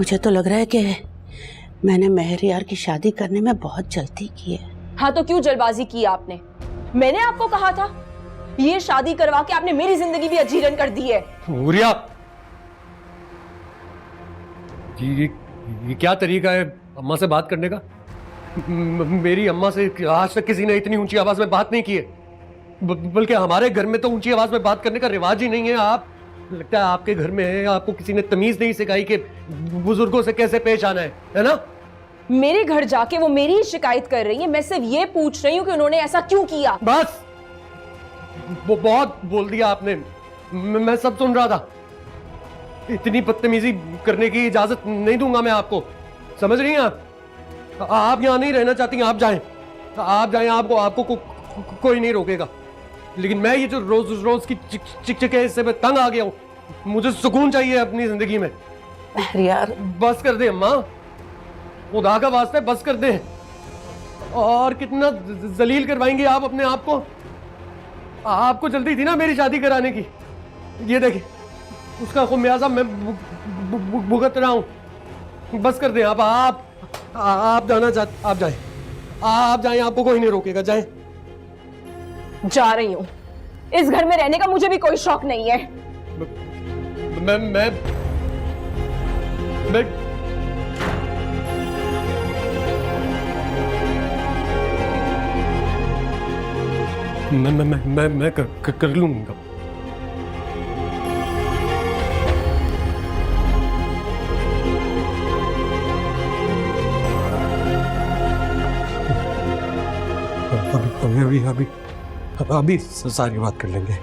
मुझे तो लग रहा है कि मैंने मेहर यार की शादी करने में बहुत जल्दी की है। हाँ तो क्यों जल्दबाजी की आपने? मैंने आपको कहा था, ये शादी करवा के आपने मेरी जिंदगी भी अजीरन कर दी है। हुरिया, ये क्या तरीका है अम्मा से बात करने का? मेरी अम्मा से आज तक किसी ने इतनी ऊंची आवाज में बात नहीं की है। बल्कि हमारे घर में तो ऊंची आवाज में बात करने का रिवाज ही नहीं है। आप लगता है आपके घर में है, आपको किसी ने तमीज नहीं सिखाई कि बुजुर्गों से कैसे पेश आना है ना? मेरे घर जाके वो मेरी ही शिकायत कर रही है। मैं सिर्फ ये पूछ रही हूँ कि उन्होंने ऐसा क्यों किया। बस, वो बहुत बोल दिया आपने। मैं सब सुन रहा था। इतनी बदतमीजी करने की इजाजत नहीं दूंगा मैं आपको, समझ रही हैं आप यहाँ नहीं रहना चाहती, आप जाएं, आपको कोई नहीं रोकेगा। लेकिन मैं ये जो रोज रोज की चिक है, इससे मैं तंग आ गया हूँ। मुझे सुकून चाहिए अपनी जिंदगी में। यार बस कर दे अम्मा, खुदा का वास्ते बस कर दे। और कितना जलील करवाएंगे आप अपने आप को? आपको जल्दी थी ना मेरी शादी कराने की। ये देखिए, उसका खुमियाजा मैं भुगत रहा हूं। बस कर दे आप जाना चाहते, आप जाएं, आपको कोई नहीं रोकेगा, जाएं। जा रही हूँ। इस घर में रहने का मुझे भी कोई शौक नहीं है। मैं कर लूंगा। अभी सारी बात कर लेंगे।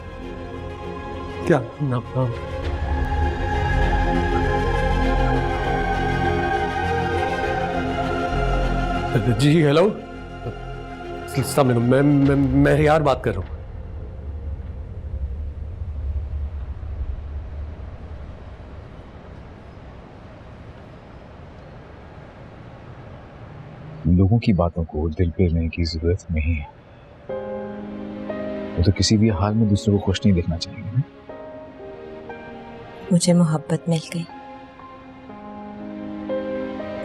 क्या नाम? जी हेलो, मैं मेहर यार बात कर रहा हूँ। लोगों की बातों को दिल पे लेने की जरूरत नहीं है। वो तो किसी भी हाल में दूसरों को खुश नहीं देखना चाहेंगे ना? मुझे मोहब्बत मिल गई,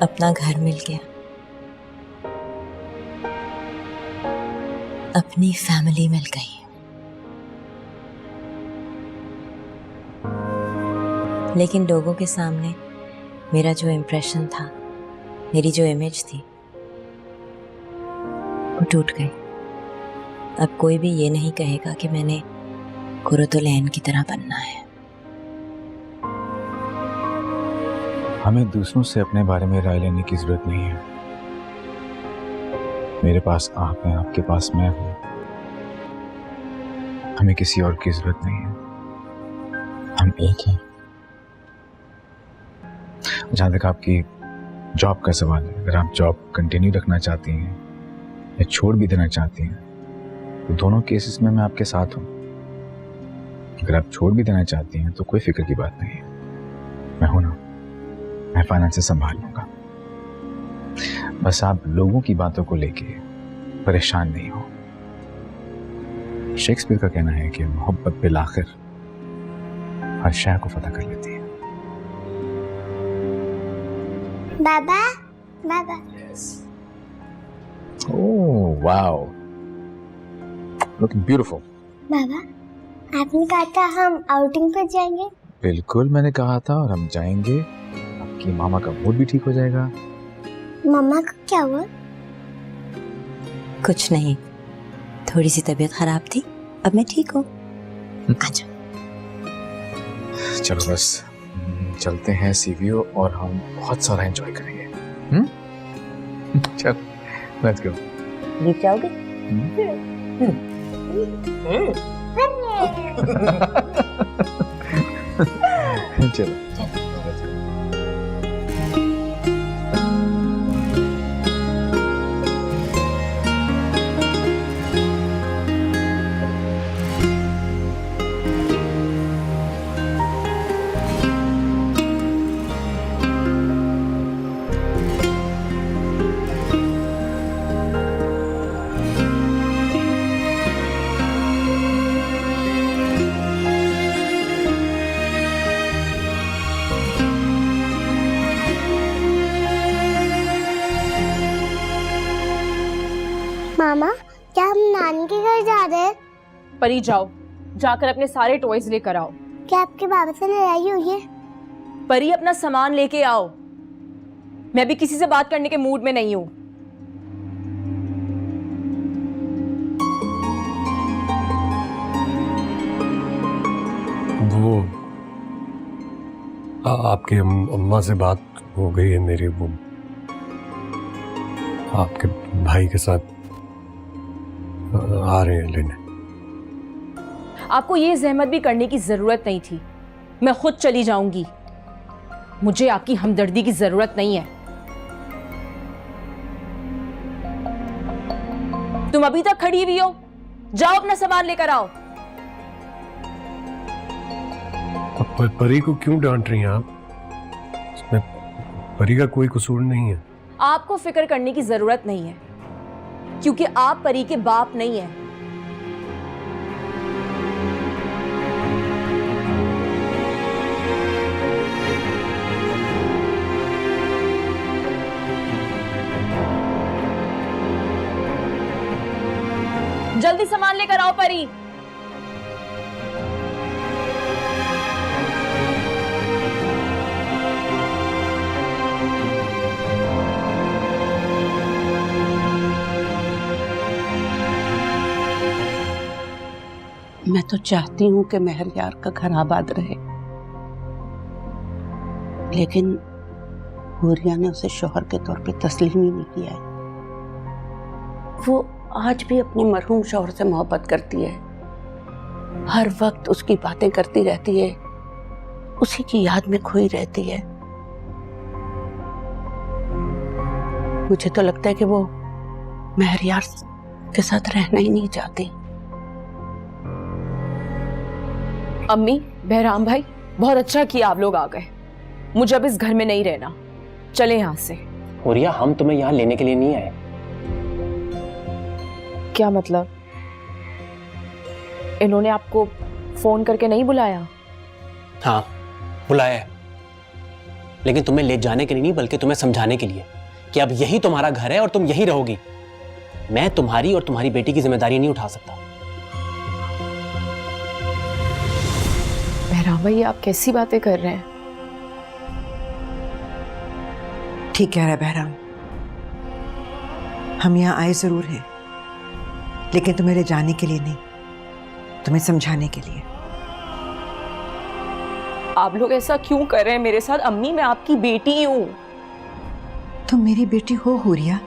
अपना घर मिल गया, अपनी फैमिली मिल गई। लेकिन लोगों के सामने मेरा जो इम्प्रेशन था, मेरी जो इमेज थी, वो टूट गई। अब कोई भी ये नहीं कहेगा कि मैंने कुरुतुलैन की तरह बनना है। हमें दूसरों से अपने बारे में राय लेने की जरूरत नहीं है। मेरे पास आप हैं, आपके पास मैं हूं। हमें किसी और की जरूरत नहीं है, हम एक हैं। जहां तक आपकी जॉब का सवाल है, अगर आप जॉब कंटिन्यू रखना चाहती हैं या छोड़ भी देना चाहती हैं, तो दोनों केसेस में मैं आपके साथ हूं। अगर आप छोड़ भी देना चाहती हैं तो कोई फिक्र की बात नहीं है, मैं हूं ना, मैं फाइनेंस संभाल लूंगा। बस आप लोगों की बातों को लेके परेशान नहीं हो। शेक्सपियर का कहना है कि मोहब्बत बिलाखिर हर शय को फतह कर लेती है। बाबा, बाबा। Oh wow, looking beautiful. बाबा, आपने कहा था हम आउटिंग पर जाएंगे। बिल्कुल मैंने कहा था, और हम जाएंगे। आपकी मामा का मूड भी ठीक हो जाएगा। मम्मा को क्या हुआ? कुछ नहीं, थोड़ी सी तबीयत खराब थी, अब मैं ठीक हूँ। आजा। चलो बस चलते हैं सीवीओ, और हम बहुत सारा एंजॉय करेंगे। चलो लेट्स गो। जीत जाओगे? चलो। नानी के घर जा रहे हैं। परी जाओ, जाकर अपने सारे टॉयज लेकर आओ। क्या आपके बाबा से लड़ाई हुई है? परी अपना सामान लेके आओ। मैं भी किसी से बात करने के मूड में नहीं हूं। वो आपकी अम्मा से बात हो गई है मेरी, वो आपके भाई के साथ आ रहे हैं लेने। आपको ये जहमत भी करने की जरूरत नहीं थी, मैं खुद चली जाऊंगी। मुझे आपकी हमदर्दी की जरूरत नहीं है। तुम अभी तक खड़ी हुई हो, जाओ अपना सामान लेकर आओ। परी को क्यों डांट रही हैं आप? इसमें परी का कोई कसूर नहीं है। आपको फिक्र करने की जरूरत नहीं है, क्योंकि आप परी के बाप नहीं हैं। जल्दी सामान लेकर आओ परी। मैं तो चाहती हूँ कि मेहरयार का घर आबाद रहे, लेकिन हुरिया ने उसे शौहर के तौर पे तस्लीम ही नहीं किया है। वो आज भी अपनी मरहूम शौहर से मोहब्बत करती है, हर वक्त उसकी बातें करती रहती है, उसी की याद में खोई रहती है। मुझे तो लगता है कि वो मेहरयार के साथ रहना ही नहीं चाहती। अम्मी, बहराम भाई, बहुत अच्छा किया आप लोग आ गए। मुझे अब इस घर में नहीं रहना, चले यहां से। हुरिया, हम तुम्हें यहाँ लेने के लिए नहीं आए। क्या मतलब? इन्होंने आपको फोन करके नहीं बुलाया? हाँ, बुलाया है, लेकिन तुम्हें ले जाने के लिए नहीं, बल्कि तुम्हें समझाने के लिए कि अब यही तुम्हारा घर है और तुम यही रहोगी। मैं तुम्हारी और तुम्हारी बेटी की जिम्मेदारी नहीं उठा सकता। बहराम भाई, आप कैसी बातें कर रहे हैं? ठीक कह रहा है बहराम, हम यहाँ आए जरूर हैं, लेकिन तुम्हें ले जाने के लिए नहीं, तुम्हें समझाने के लिए। आप लोग ऐसा क्यों कर रहे हैं मेरे साथ? अम्मी, मैं आपकी बेटी हूं। तुम मेरी बेटी हो हुरिया,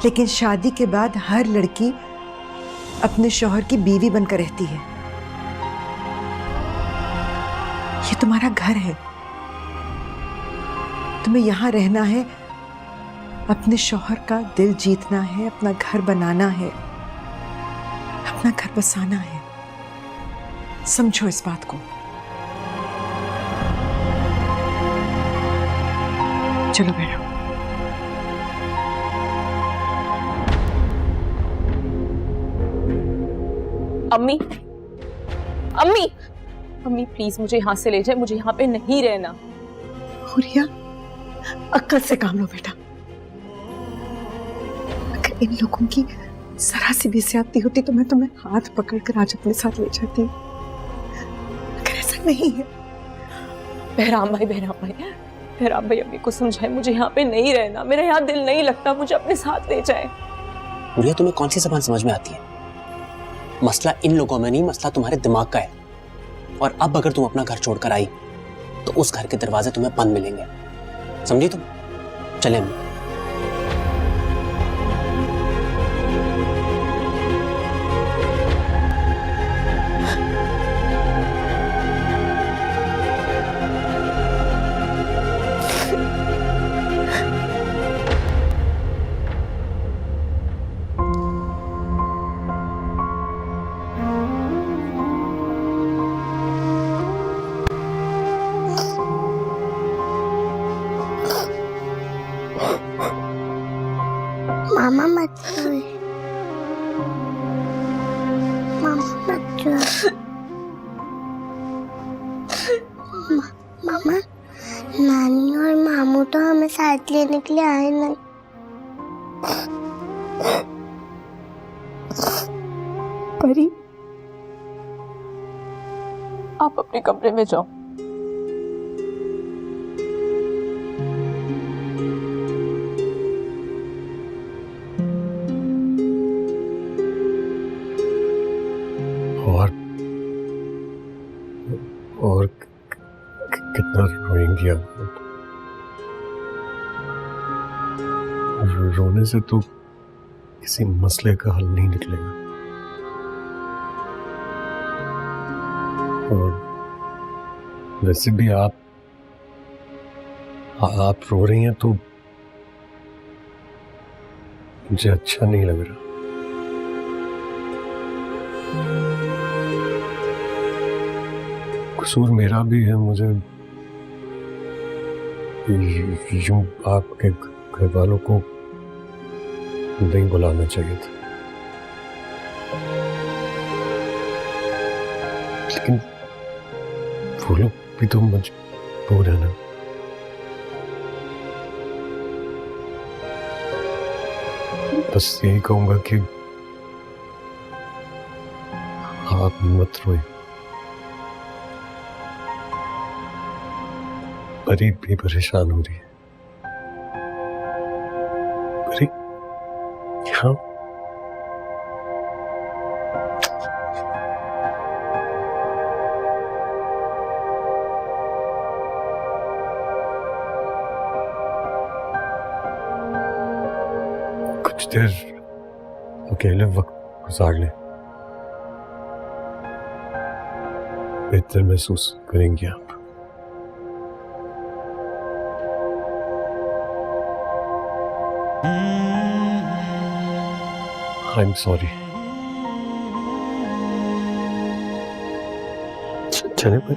लेकिन शादी के बाद हर लड़की अपने शौहर की बीवी बनकर रहती है। ये तुम्हारा घर है, तुम्हें यहां रहना है, अपने शौहर का दिल जीतना है, अपना घर बनाना है, अपना घर बसाना है। समझो इस बात को। चलो बैठो। अम्मी, अम्मी, अम्मी प्लीज मुझे यहाँ से ले जाए, मुझे यहाँ पे नहीं रहना। हुरिया, अक्ल से काम लो बेटा। अगर इन लोगों की जरा सी भी ज्यादती होती तो मैं तुम्हें हाथ पकड़कर आज अपने साथ ले जाती, अगर ऐसा नहीं है। बहराम भाई, बहराम भाई, बहराम भाई, अम्मी को समझाए, मुझे यहाँ पे नहीं रहना, मेरा यहाँ दिल नहीं लगता, मुझे अपने साथ ले जाए। हुरिया, तुम्हें कौन सी जबान समझ में आती है? मसला इन लोगों में नहीं, मसला तुम्हारे दिमाग का है। और अब अगर तुम अपना घर छोड़कर आई तो उस घर के दरवाजे तुम्हें बंद मिलेंगे, समझी तुम? चले हम। मामा मत रोए, मामा मत रोए। मामा, नानी और मामू तो हमें साथ लेने के लिए आए नहीं। परी, आप अपने कमरे में जाओ। और कितना रोएंगी आप? रोने से तो किसी मसले का हल नहीं निकलेगा। और वैसे भी आप रो रही हैं तो मुझे अच्छा नहीं लग रहा। कसूर मेरा भी है, मुझे यूं आपके घर वालों को नहीं बुलाना चाहिए था, लेकिन वो लोग भी तो मजबूर है ना। बस यही कहूंगा कि आप मत रोए। परी भी परेशान हो रही है। परी क्या? कुछ देर अकेले वक्त गुजार ले, बेहतर महसूस करेंगे आप। I'm sorry. चले भाई।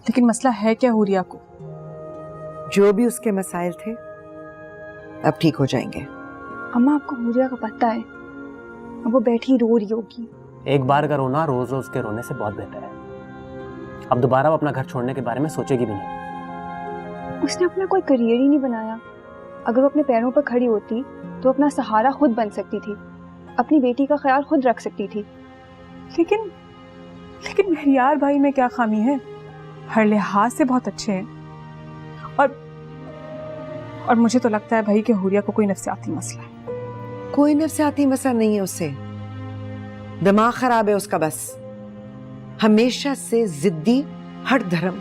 लेकिन मसला है क्या हुरिया को? जो भी उसके मसाइल थे अब ठीक हो जाएंगे। अम्मा, आपको हुरिया का पता है, अब वो बैठी रो रही होगी। एक बार का रोना रोज रोज के रोने से बहुत बेहतर है। अब दोबारा वो अपना घर छोड़ने के बारे में सोचेगी भी नहीं। उसने अपना कोई करियर ही नहीं बनाया। अगर वो अपने पैरों पर खड़ी होती तो अपना सहारा खुद बन सकती थी, अपनी बेटी का ख्याल खुद रख सकती थी। लेकिन मेहरियार भाई में क्या खामी है? हर लिहाज से बहुत अच्छे हैं। और मुझे तो लगता है भाई कि हुरिया को कोई नफ्सियाती मसला है। कोई नफ्सियाती मसला नहीं है उसे, दिमाग खराब है उसका। बस हमेशा से जिद्दी, हर धर्म,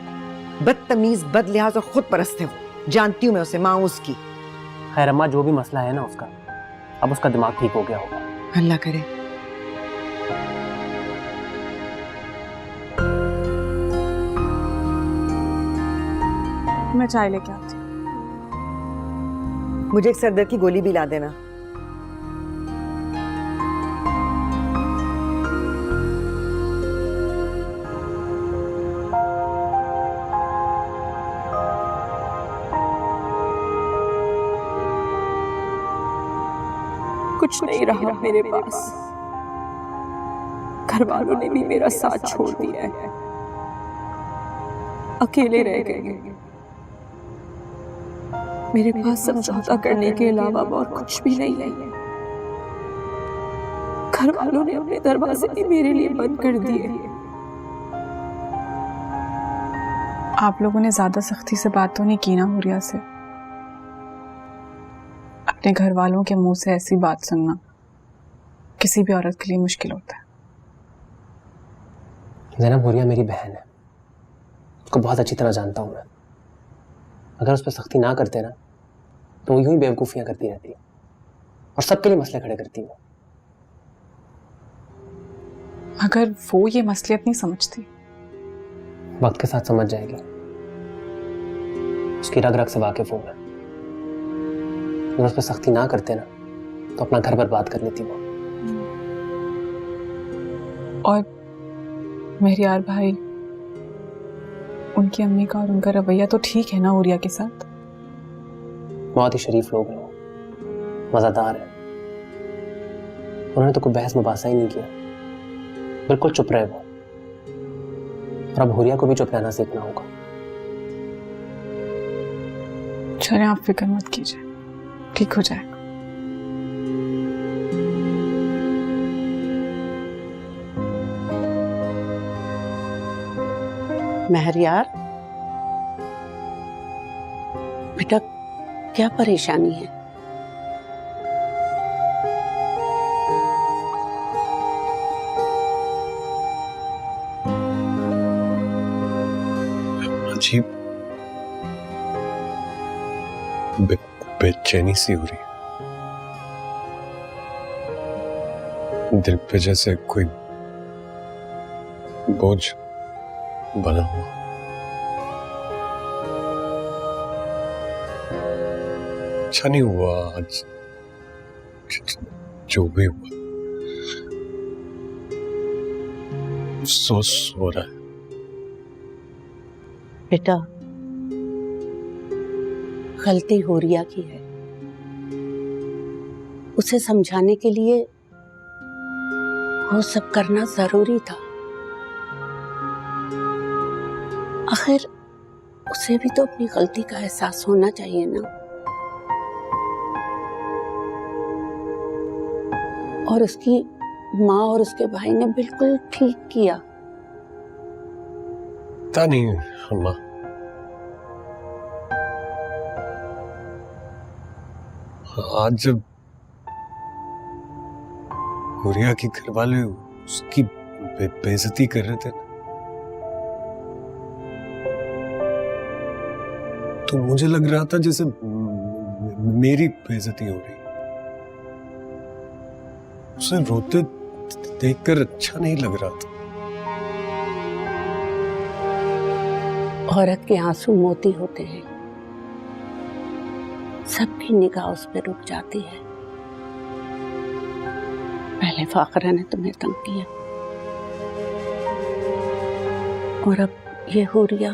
बदतमीज, बदलिहाज और खुद परस्त है वो। जानती हूँ मैं उसे, माँ उसकी। खैर अम्मा, जो भी मसला है ना उसका, अब उसका दिमाग ठीक हो गया होगा। अल्लाह करे। मैं चाय लेके आती हूँ। मुझे एक सरदर्द की गोली भी ला देना। कुछ नहीं रहा मेरे पास। घर वालों ने भी मेरा साथ छोड़ दिया है, अकेले रह गए। मेरे पास समझौता करने के अलावा और कुछ भी नहीं है। घर वालों ने अपने दरवाजे भी मेरे लिए बंद कर दिए। आप लोगों ने ज्यादा सख्ती से बात तो नहीं की ना हुरिया से? अपने घर वालों के मुंह से ऐसी बात सुनना किसी भी औरत के लिए मुश्किल होता है। ज़ैनब, हुरिया मेरी बहन है, उसको बहुत अच्छी तरह जानता हूं मैं। अगर उस पर सख्ती ना करते ना तो वो यूं ही बेवकूफियां करती रहती है और सबके लिए मसले खड़े करती है। मगर वो ये मसलियत नहीं समझती। वक्त के साथ समझ जाएगी, उसकी रग रग से वाकिफ हूं मैं। अगर उस पर सख्ती ना करते ना तो अपना घर बर्बाद कर लेती वो। और मेहरियार भाई उनकी अम्मी का और उनका रवैया तो ठीक है ना उरिया के साथ? बहुत ही शरीफ लोग हैं, मज़ेदार है। उन्होंने तो कोई बहस मुबासा ही नहीं किया, बिल्कुल चुप रहे वो। और अब हुरिया को भी चुप रहना सीखना होगा। चले, आप फिक्र मत कीजिए, ठीक हो जाएगा। महरियार, बेटा क्या परेशानी है? अजीब बेचैनी सी हो रही है, दिल पे जैसे कोई बोझ बना हुआ। अच्छा नहीं हुआ आज जो भी हुआ, अफसोस हो रहा है। बेटा गलती हुरिया की है, उसे समझाने के लिए वो सब करना जरूरी था। आखिर उसे भी तो अपनी गलती का एहसास होना चाहिए ना। और उसकी माँ और उसके भाई ने बिल्कुल ठीक किया। पता नहीं अम्मा, आज जब हुरिया के घर वाले उसकी बेइज्जती कर रहे थे तो मुझे लग रहा था जैसे मेरी बेइज्जती हो रही। उसे रोते देखकर अच्छा नहीं लग रहा था। औरत के आंसू मोती होते हैं, सबकी निगाह उस पर रुक जाती है। पहले फाखरा ने तुम्हें तंग किया और अब ये हुरिया।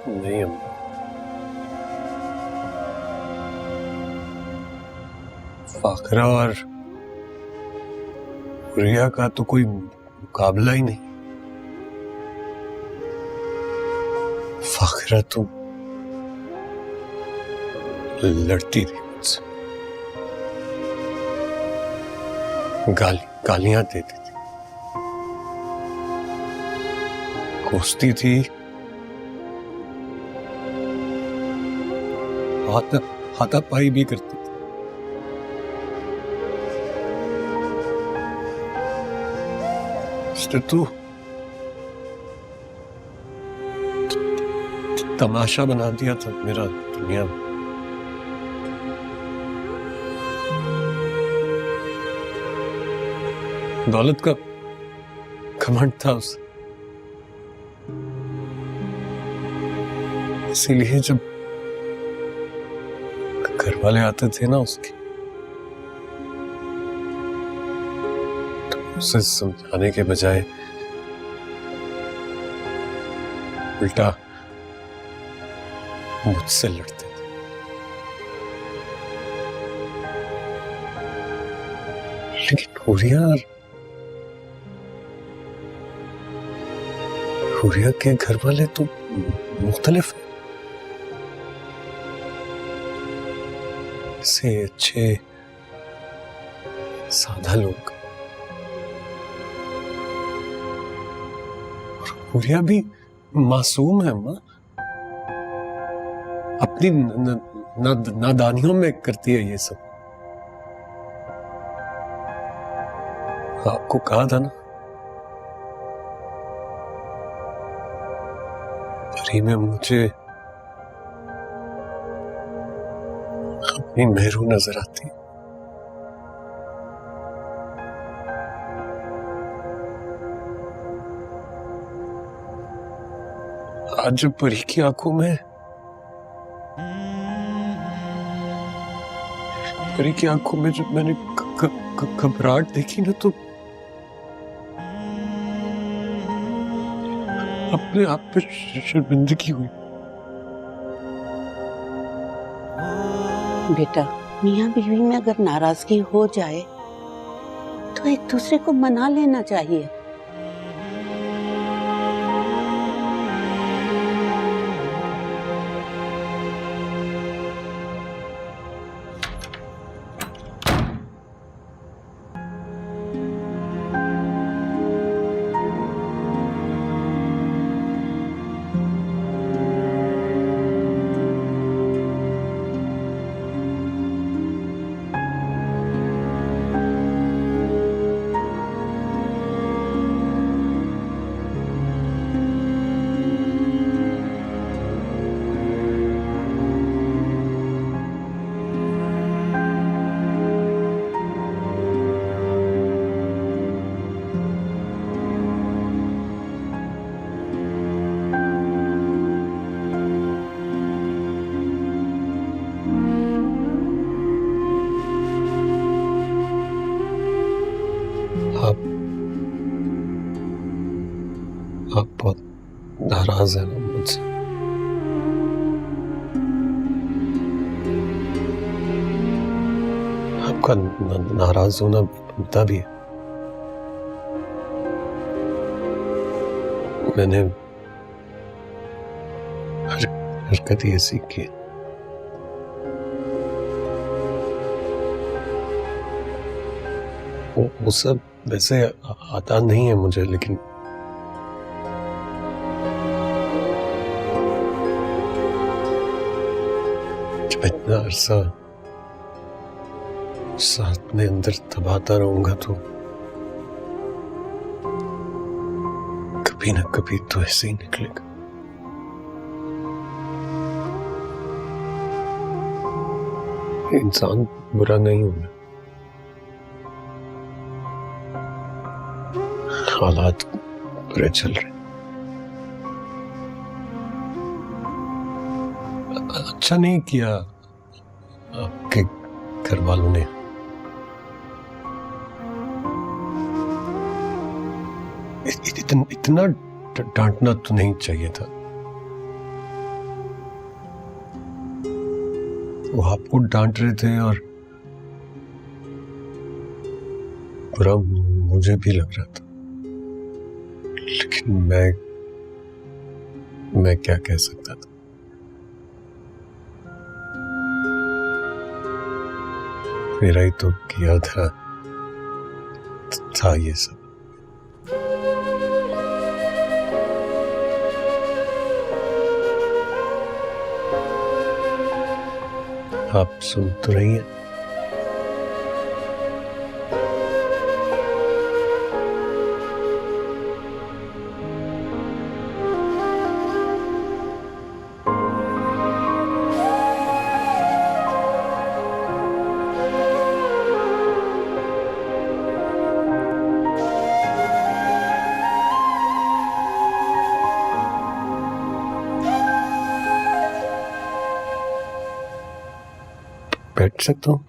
नहीं अम्मा, फाखरा और हुरिया का तो कोई मुकाबला ही नहीं। फाखरा तो लड़ती थी मुझसे, गालियां देती थी, कोसती थी, हाथापाई भी करती थी। तू तमाशा बना दिया था मेरा दुनिया में। दौलत का घमंड था उसे, इसीलिए जब घर वाले आते थे ना उसके, तो उसे समझाने के बजाय उल्टा मुझसे लड़ते थे। लेकिन हुरिया के घर वाले तो मुख्तलिफ हैं। से अच्छे सादा लोग। हुरिया भी मासूम है माँ, अपनी नादानियों में करती है ये सब। आपको कहा था ना, परी में मुझे अपनी मेहरू नजर आती। आज जब परी की आंखों में, परी की आंखों में जब मैंने घबराहट देखी ना, तो अपने आप पे शर्मिंदगी हुई। बेटा, मियाँ बीवी में अगर नाराजगी हो जाए तो एक दूसरे को मना लेना चाहिए। आप बहुत नाराज हैं ना मुझसे? आपका नाराज होना बनता भी है। मैंने हरकत ही ऐसी की है। वो सब वैसे आता नहीं है मुझे, लेकिन जब इतना अरसा साथ में अंदर दबाता रहूंगा तो कभी ना कभी तो ऐसे ही निकलेगा। इंसान बुरा नहीं हूं मैं, हालात बुरे चल रहे। अच्छा नहीं किया आपके घर वालों ने। इतना डांटना तो नहीं चाहिए था। वो आपको डांट रहे थे और बुरा मुझे भी लग रहा था, लेकिन मैं क्या कह सकता था। मेरा ही तो किया था ये सब। आप सुन तो रही हैं? बैठ सकता हूँ?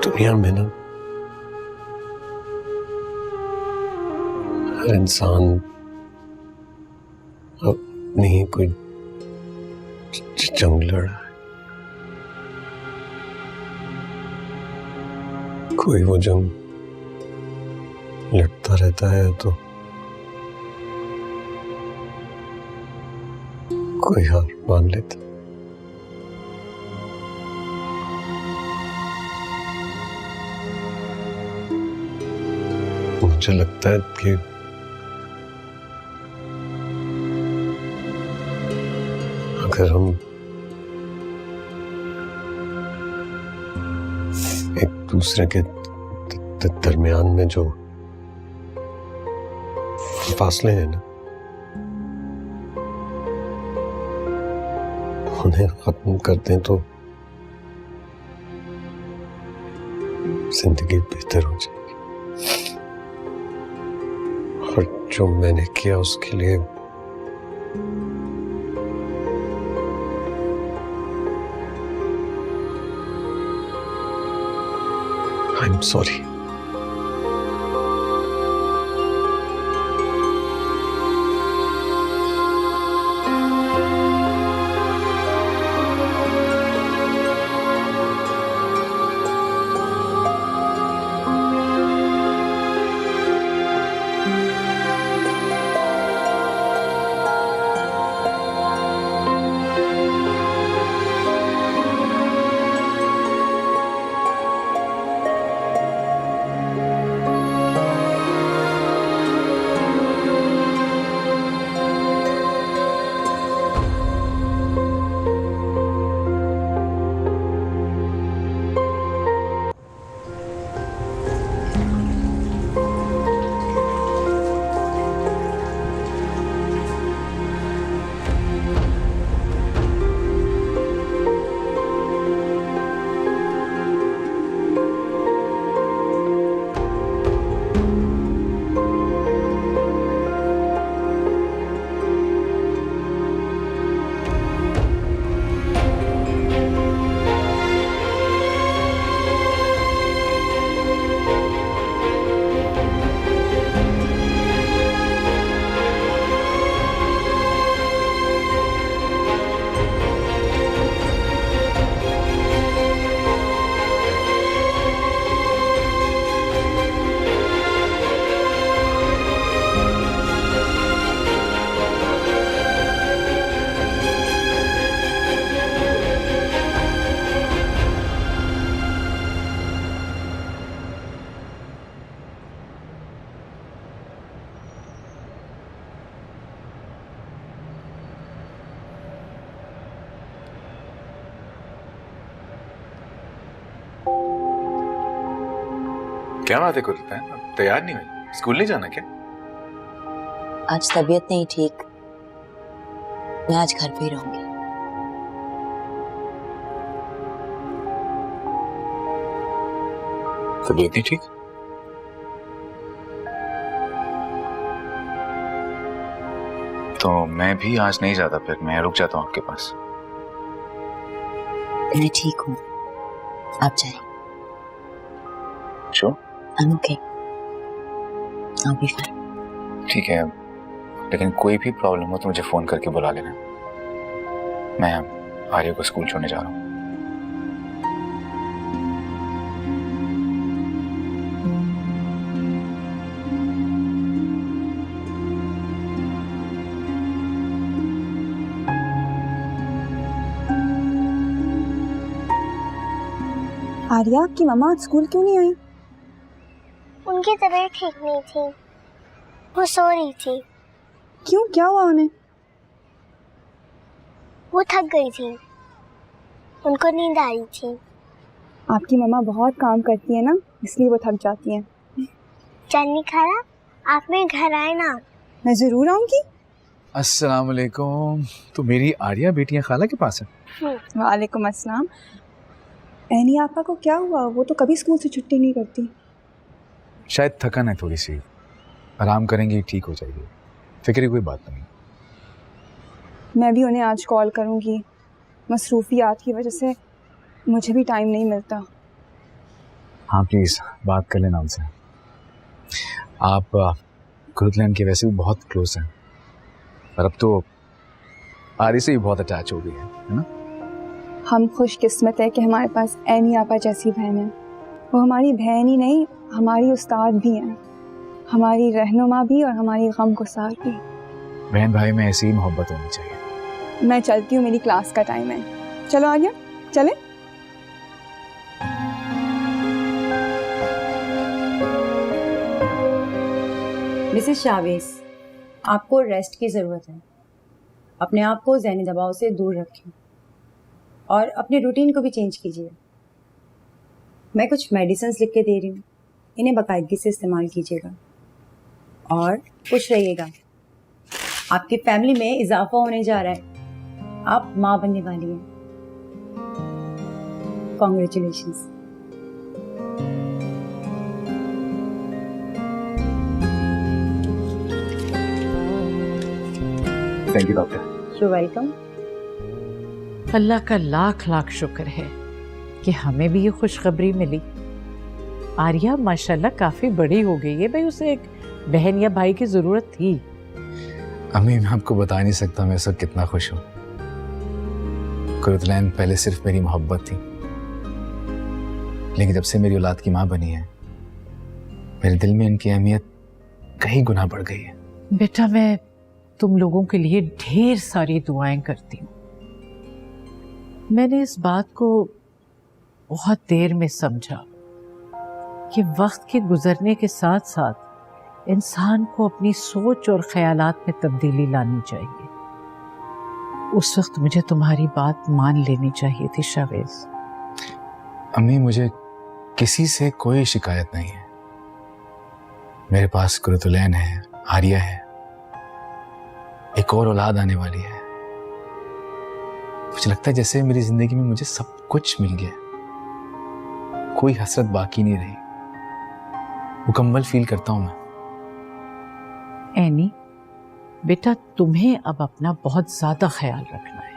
दुनिया में ना हर इंसान अपनी ही कोई जंग लड़ा है। कोई वो जंग लड़ता रहता है तो कोई हार मान लेता। मुझे लगता है कि अगर हम एक दूसरे के दरमियान में जो फासले हैं ना, उन्हें खत्म कर दें तो जिंदगी बेहतर हो जाएगी। और जो मैंने किया उसके लिए आई एम सॉरी। क्या बात है कुलता है, तैयार नहीं हुई? स्कूल नहीं जाना क्या? आज तबीयत नहीं ठीक, मैं आज घर पे ही रहूंगी। तबीयत नहीं ठीक? तो मैं भी आज नहीं जाता, फिर मैं रुक जाता हूँ आपके पास। मैं ठीक हूँ, आप जाएं। Sure? I'm okay. I'll be fine. ठीक है, लेकिन कोई भी प्रॉब्लम हो तो मुझे फोन करके बुला लेना। मैं आर्य को स्कूल छोड़ने जा रहा हूँ। आर्या, आपकी मम्मा आज स्कूल क्यों नहीं आई? उनकी तबीयत ठीक नहीं थी, वो सो रही थी। क्यों, क्या हुआ उन्हें? वो थक गई थी, उनको नींद आ रही थी। आपकी मम्मा बहुत काम करती है ना, इसलिए वो थक जाती हैं। जानी खाला, आप मेरे घर आए ना। मैं जरूर आऊंगी। अस्सलाम वालेकुम। तो मेरी आर्या बेटियां खाला के पास है? वालेकुम अस्सलाम। एनी आपा को क्या हुआ? वो तो कभी स्कूल से छुट्टी नहीं करती। शायद थकन है थोड़ी सी, आराम करेंगी ठीक हो जाएगी, फिक्र की कोई बात नहीं। मैं भी उन्हें आज कॉल करूंगी, मसरूफियात की वजह से मुझे भी टाइम नहीं मिलता। हाँ प्लीज़ बात कर लेना उनसे। आप गुरुतलैंड के वैसे भी बहुत क्लोज हैं, और अब तो आर्य से भी बहुत अटैच हो गई है ना? हम खुशकिस्मत है कि हमारे पास एनी आपा जैसी बहन है। वो हमारी बहन ही नहीं, हमारी उस्ताद भी हैं, हमारी रहनुमा भी और हमारी गमगुसार भी। बहन भाई में ऐसी ही मोहब्बत होनी चाहिए। मैं चलती हूँ, मेरी क्लास का टाइम है। चलो आर्या, चले। मिसेस शावेज, आपको रेस्ट की ज़रूरत है। अपने आप को ज़हनी दबाव से दूर रखें और अपने रूटीन को भी चेंज कीजिए। मैं कुछ मेडिसिन्स लिख के दे रही हूँ, इन्हें बाकायदगी से इस्तेमाल कीजिएगा और खुश रहिएगा। आपकी फैमिली में इजाफा होने जा रहा है, आप माँ बनने वाली हैं। Congratulations. Thank you doctor. You welcome. अल्लाह का लाख लाख शुक्र है कि हमें भी ये खुशखबरी मिली। आर्या माशाल्लाह काफी बड़ी हो गई है। भाई उसे एक बहन या भाई की जरूरत थी। अम्मी मैं आपको बता नहीं सकता मैं इस वक्त कितना खुश हूँ। कुरुतलैन पहले सिर्फ मेरी मोहब्बत थी, लेकिन जब से मेरी औलाद की माँ बनी है मेरे दिल में इनकी अहमियत कई गुना बढ़ गई है। बेटा मैं तुम लोगों के लिए ढेर सारी दुआएं करती हूँ। मैंने इस बात को बहुत देर में समझा कि वक्त के गुजरने के साथ साथ इंसान को अपनी सोच और ख्यालात में तब्दीली लानी चाहिए। उस वक्त मुझे तुम्हारी बात मान लेनी चाहिए थी शावेज। अम्मी मुझे किसी से कोई शिकायत नहीं है। मेरे पास कुरुतलैन है, आर्या है, एक और औलाद आने वाली है। मुझे लगता है जैसे मेरी जिंदगी में मुझे सब कुछ मिल गया, कोई हसरत बाकी नहीं रही। मुकम्मल फील करता हूं मैं। एनी बेटा तुम्हें अब अपना बहुत ज्यादा ख्याल रखना है,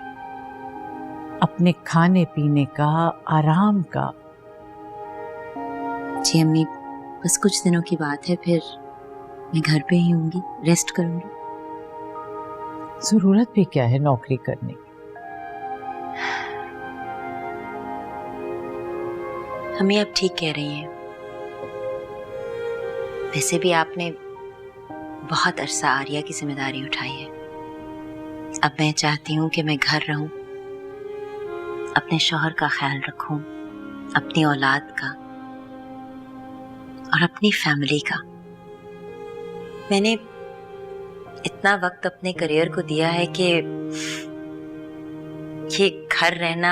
अपने खाने पीने का, आराम का। जी अम्मी, बस कुछ दिनों की बात है, फिर मैं घर पे ही होंगी, रेस्ट करूंगी। जरूरत भी क्या है नौकरी करने की। हमें अब ठीक कह रही हैं। वैसे भी आपने बहुत अरसा आर्या की जिम्मेदारी उठाई है। अब मैं चाहती हूँ कि मैं घर रहूं, अपने शौहर का ख्याल रखूं, अपनी औलाद का और अपनी फैमिली का। मैंने इतना वक्त अपने करियर को दिया है कि ये घर रहना,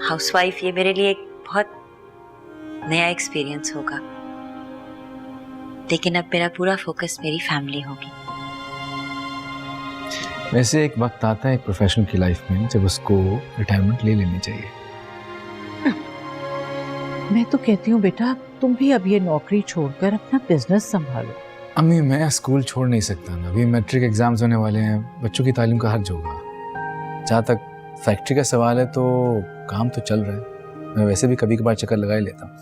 हाउसवाइफ, ये मेरे लिए एक बहुत नया एक्सपीरियंस होगा। लेकिन अब मेरा पूरा फोकस मेरी फैमिली होगी। वैसे एक वक्त आता है एक प्रोफेशनल की लाइफ में जब उसको रिटायरमेंट ले लेनी चाहिए। मैं तो कहती हूँ बेटा तुम भी अब ये नौकरी छोड़कर अपना बिजनेस संभालो। अम्मी मैं स्कूल छोड़ नहीं सकता ना, अभी मैट्रिक एग्जाम्स होने वाले हैं, बच्चों की तालीम का हर्ज होगा। जहाँ तक फैक्ट्री का सवाल है तो काम तो चल रहा है, मैं वैसे भी कभी कभार चक्कर लगा ही लेता हूँ।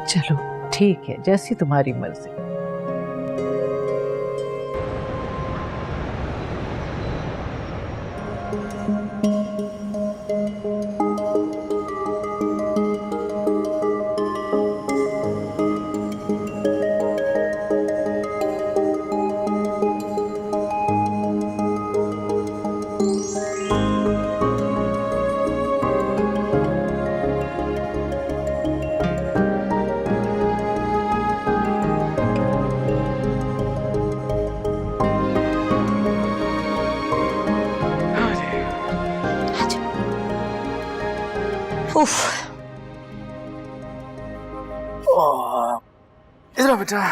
चलो ठीक है, जैसी तुम्हारी मर्जी। इधर बेटा।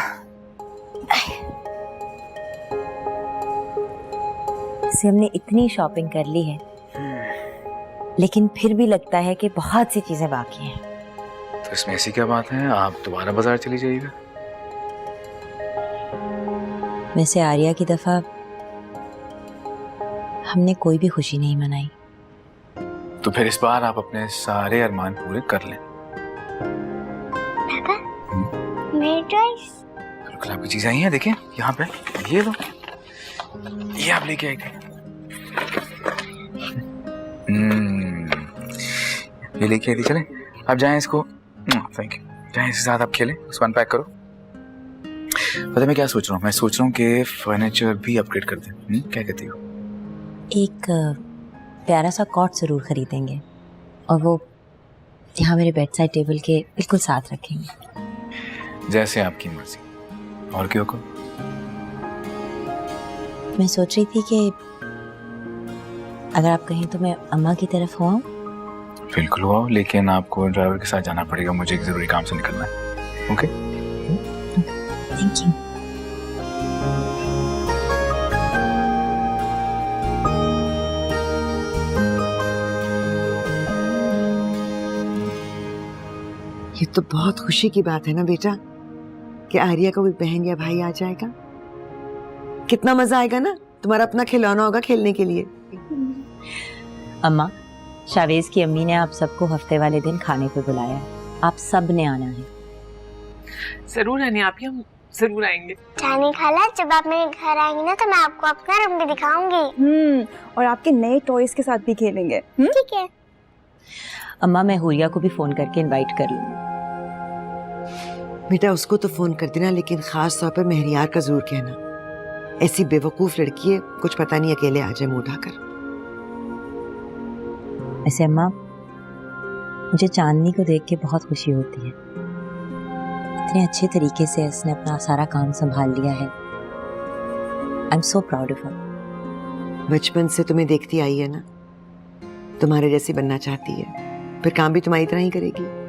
से हमने इतनी शॉपिंग कर ली है, लेकिन फिर भी लगता है कि बहुत सी चीजें बाकी हैं। तो इसमें ऐसी क्या बात है, आप दोबारा बाजार चली जाइएगा। वैसे आर्या की दफा हमने कोई भी खुशी नहीं मनाई। तो फिर इस बार आप अपने सारे अरमान पूरे कर लें। मेरी ड्रेस। बिल्कुल आपकी चीजें आई हैं, देखें यहाँ पे, ये लो, ये आप लेके आए थे। ये लेके आई थी, चलें आप जाएं इसको, थैंक यू, जाएं इसके साथ आप खेलें, उसको अनपैक करो। पता मैं क्या सोच रहा हूँ, मैं सोच रहा हूँ कि फर्नीचर भी अपग्रेड कर दें। क्या कहती हो? एक प्यारा सा कॉट जरूर खरीदेंगे और वो यहाँ मेरे बेड साइड टेबल के बिल्कुल साथ रखेंगे। जैसे आपकी मर्जी। और क्यों को? मैं सोच रही थी कि अगर आप कहें तो मैं अम्मा की तरफ हो आऊं। बिल्कुल हुआ, लेकिन आपको ड्राइवर के साथ जाना पड़ेगा, मुझे एक जरूरी काम से निकलना है। ओके? Thank you. ये तो बहुत खुशी की बात है ना बेटा कि आर्या को भी बहन या भाई आ जाएगा। कितना मजा आएगा ना, तुम्हारा अपना खिलौना होगा खेलने के लिए। अम्मा, शावेज की अम्मी ने आप सबको हफ्ते वाले दिन खाने पे बुलाया है। आप सब ने आना है। जरूर है आप, हम जरूर आएंगे। जाने खाला, जब आप मेरे घर आएंगे ना तो मैं आपको अपना रूम भी दिखाऊंगी। और आपके नए टॉयज के साथ भी खेलेंगे। ठीक है। अम्मा, मैं हुरिया को भी फोन करके इनवाइट कर लूंगी। बेटा उसको तो फोन कर देना, लेकिन खास तौर पर मेहरियार का जरूर कहना। ऐसी बेवकूफ लड़की है, कुछ पता नहीं अकेले आ जाए मुंह उठाकर। ऐसे अम्मा, मुझे चांदनी को देख के बहुत खुशी होती है। इतने अच्छे तरीके से उसने अपना सारा काम संभाल लिया है। I am so proud of her. बचपन से तुम्हें देखती आई है ना, तुम्हारे जैसी बनना चाहती है, फिर काम भी तुम्हारी तरह ही करेगी।